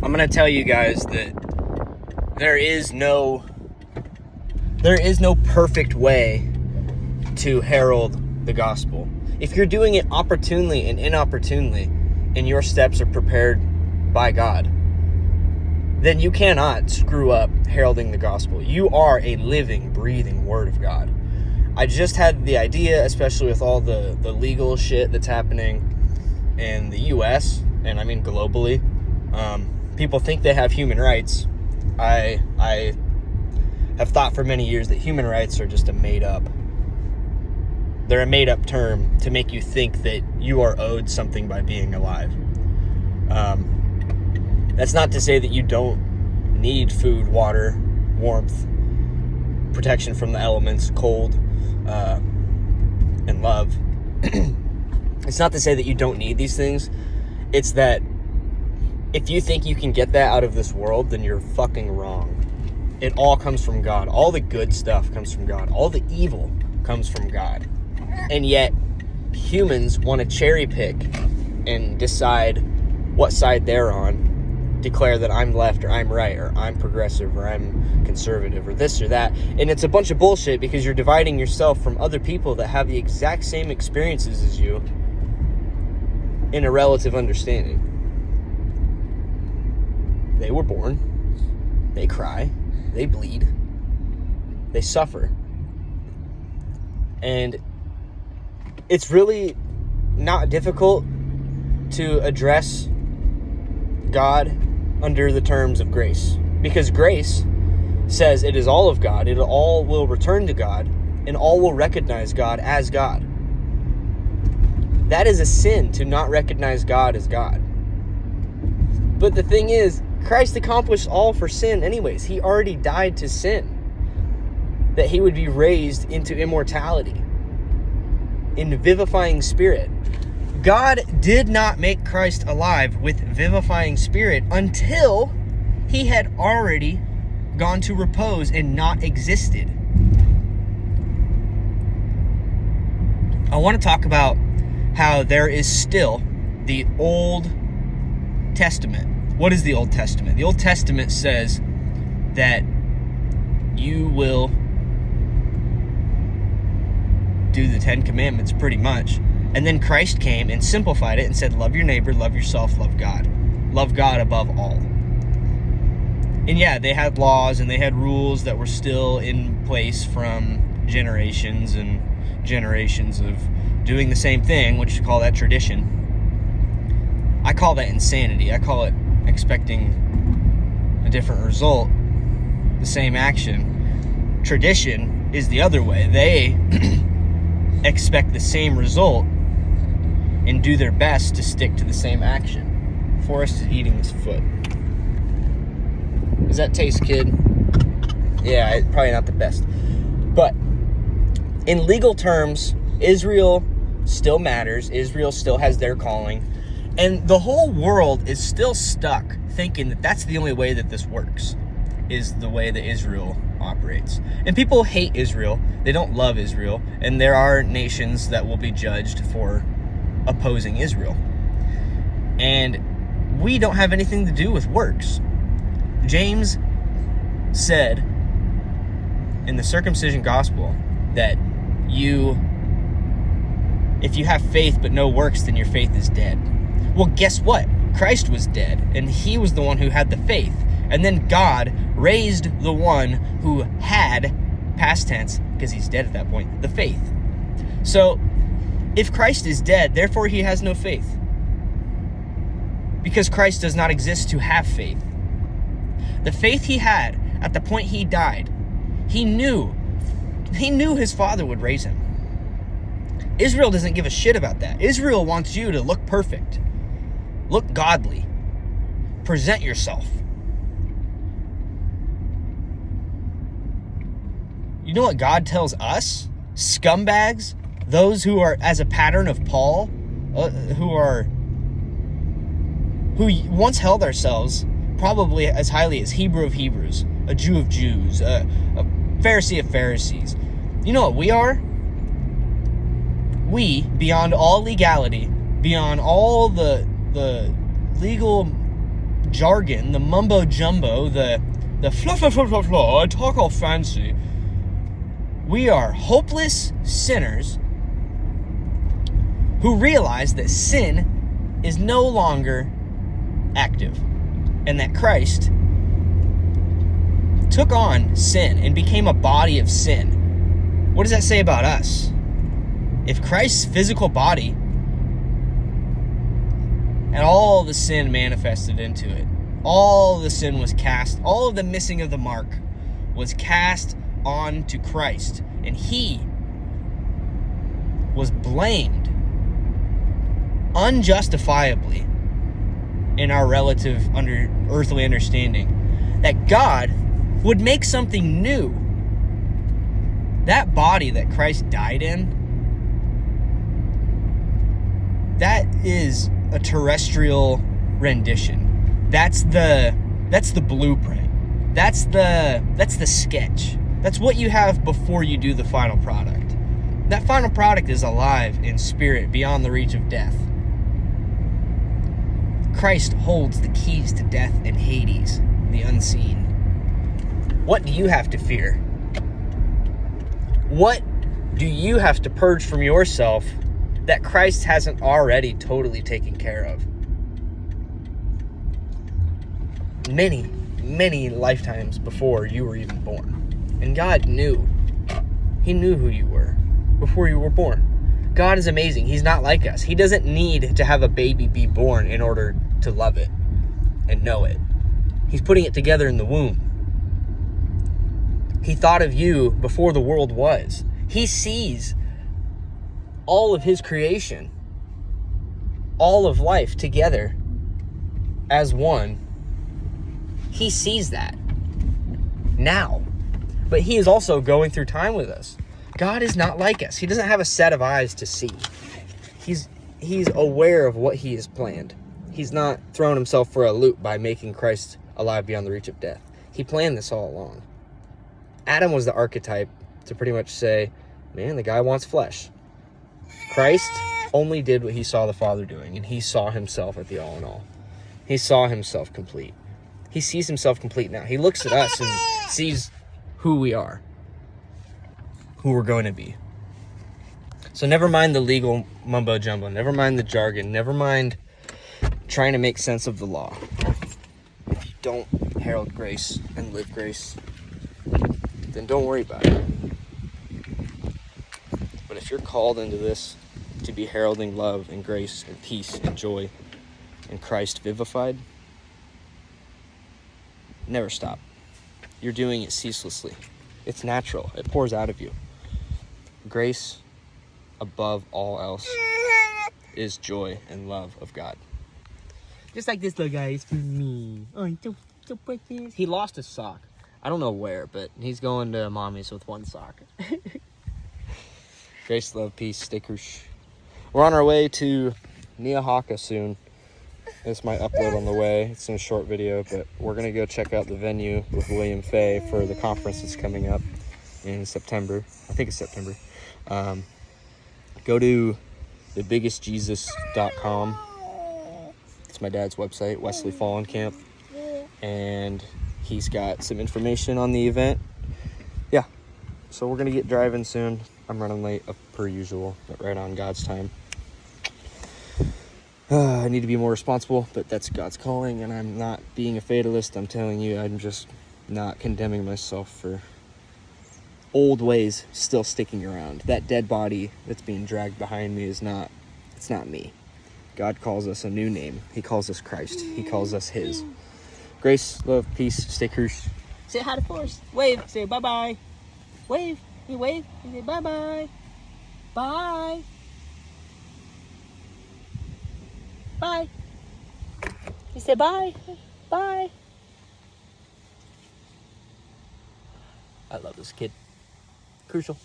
I'm going to tell you guys that there is no perfect way to herald the gospel. If you're doing it opportunely and inopportunely, and your steps are prepared by God, then you cannot screw up heralding the gospel. You are a living, breathing word of God. I just had the idea, especially with all the legal shit that's happening in the U.S., and I mean globally. People think they have human rights. I have thought for many years that human rights are just they're a made-up term to make you think that you are owed something by being alive. That's not to say that you don't need food, water, warmth, protection from the elements, cold, and love. It's not to say that you don't need these things. It's that if you think you can get that out of this world, then you're fucking wrong. It all comes from God. All the good stuff comes from God. All the evil comes from God. And yet, humans want to cherry pick and decide what side they're on, declare that I'm left or I'm right or I'm progressive or I'm conservative or this or that. And it's a bunch of bullshit because you're dividing yourself from other people that have the exact same experiences as you in a relative understanding. They were born, they cry, they bleed, they suffer. And it's really not difficult to address God under the terms of grace, because grace says it is all of God, it all will return to God, and all will recognize God as God. That is a sin to not recognize God as God. But the thing is, Christ accomplished all for sin anyways. He already died to sin, that he would be raised into immortality in vivifying spirit. God did not make Christ alive with vivifying spirit until he had already gone to repose and not existed. I want to talk about how there is still the Old Testament. What is the Old Testament? The Old Testament says that you will do the 10 Commandments pretty much. And then Christ came and simplified it and said, love your neighbor, love yourself, love God. Love God above all. And yeah, they had laws and they had rules that were still in place from generations and generations of doing the same thing, which you call that tradition. I call that insanity. I call it expecting a different result, the same action. Tradition is the other way. They expect the same result and do their best to stick to the same action. Forrest is eating his foot. Does that taste, kid? Yeah, it's probably not the best. But in legal terms, Israel still matters. Israel still has their calling. And the whole world is still stuck thinking that that's the only way that this works, is the way that Israel operates. And people hate Israel. They don't love Israel. And there are nations that will be judged for opposing Israel. And we don't have anything to do with works. James said in the circumcision gospel that if you have faith but no works, then your faith is dead. Well, guess what? Christ was dead, and he was the one who had the faith. And then God raised the one who had, past tense, because he's dead at that point, the faith. So, if Christ is dead, therefore he has no faith. Because Christ does not exist to have faith. The faith he had at the point he died, he knew his Father would raise him. Israel doesn't give a shit about that. Israel wants you to look perfect. Look godly. Present yourself. You know what God tells us? Scumbags, those who are as a pattern of Paul, who once held ourselves probably as highly as Hebrew of Hebrews, a Jew of Jews, a Pharisee of Pharisees. You know what we are? We, beyond all legality, beyond all the legal jargon, the mumbo jumbo, the fluff, I talk all fancy. We are hopeless sinners who realize that sin is no longer active and that Christ took on sin and became a body of sin. What does that say about us? If Christ's physical body and all the sin manifested into it, all the sin was cast, all of the missing of the mark was cast onto Christ, and he was blamed unjustifiably in our relative earthly understanding, that God would make something new. That body that Christ died in, that is a terrestrial rendition. That's the blueprint. That's the sketch. That's what you have before you do the final product. That final product is alive in spirit beyond the reach of death. Christ holds the keys to death and Hades, the unseen. What do you have to fear? What do you have to purge from yourself that Christ hasn't already totally taken care of? Many, many lifetimes before you were even born. And God knew. He knew who you were before you were born. God is amazing. He's not like us. He doesn't need to have a baby be born in order to love it and know it. He's putting it together in the womb. He thought of you before the world was. He sees all of his creation, all of life together as one. He sees that now. But he is also going through time with us. God is not like us. He doesn't have a set of eyes to see. He's aware of what he has planned. He's not throwing himself for a loop by making Christ alive beyond the reach of death. He planned this all along. Adam was the archetype to pretty much say, man, the guy wants flesh. Christ only did what he saw the Father doing, and he saw himself at the all in all. He saw himself complete. He sees himself complete now. He looks at us and sees who we are, who we're going to be. So never mind the legal mumbo jumbo, never mind the jargon, never mind trying to make sense of the law. If you don't herald grace and live grace, then don't worry about it. But if you're called into this to be heralding love and grace and peace and joy and Christ vivified, never stop. You're doing it ceaselessly. It's natural. It pours out of you. Grace, above all else, is joy and love of God. Just like this little guy is for me. Oh, so precious. He lost his sock. I don't know where, but he's going to mommy's with one sock. Grace, love, peace, stay crush. We're on our way to Neahaka soon. This might upload on the way. It's in a short video, but we're going to go check out the venue with William Fay for the conference that's coming up in September. I think it's September. Go to thebiggestjesus.com. It's my dad's website, Wesley Fallen Camp. And he's got some information on the event. Yeah. So we're going to get driving soon. I'm running late per usual, but right on God's time. I need to be more responsible, but that's God's calling, and I'm not being a fatalist. I'm telling you, I'm just not condemning myself for old ways still sticking around. That dead body that's being dragged behind me it's not me. God calls us a new name. He calls us Christ. He calls us his. Grace, love, peace, stay crush. Say hi to Forrest. Wave. Say bye-bye. Wave. You wave. You say bye-bye. Bye. Bye. You say bye. Bye. I love this kid. Crucial.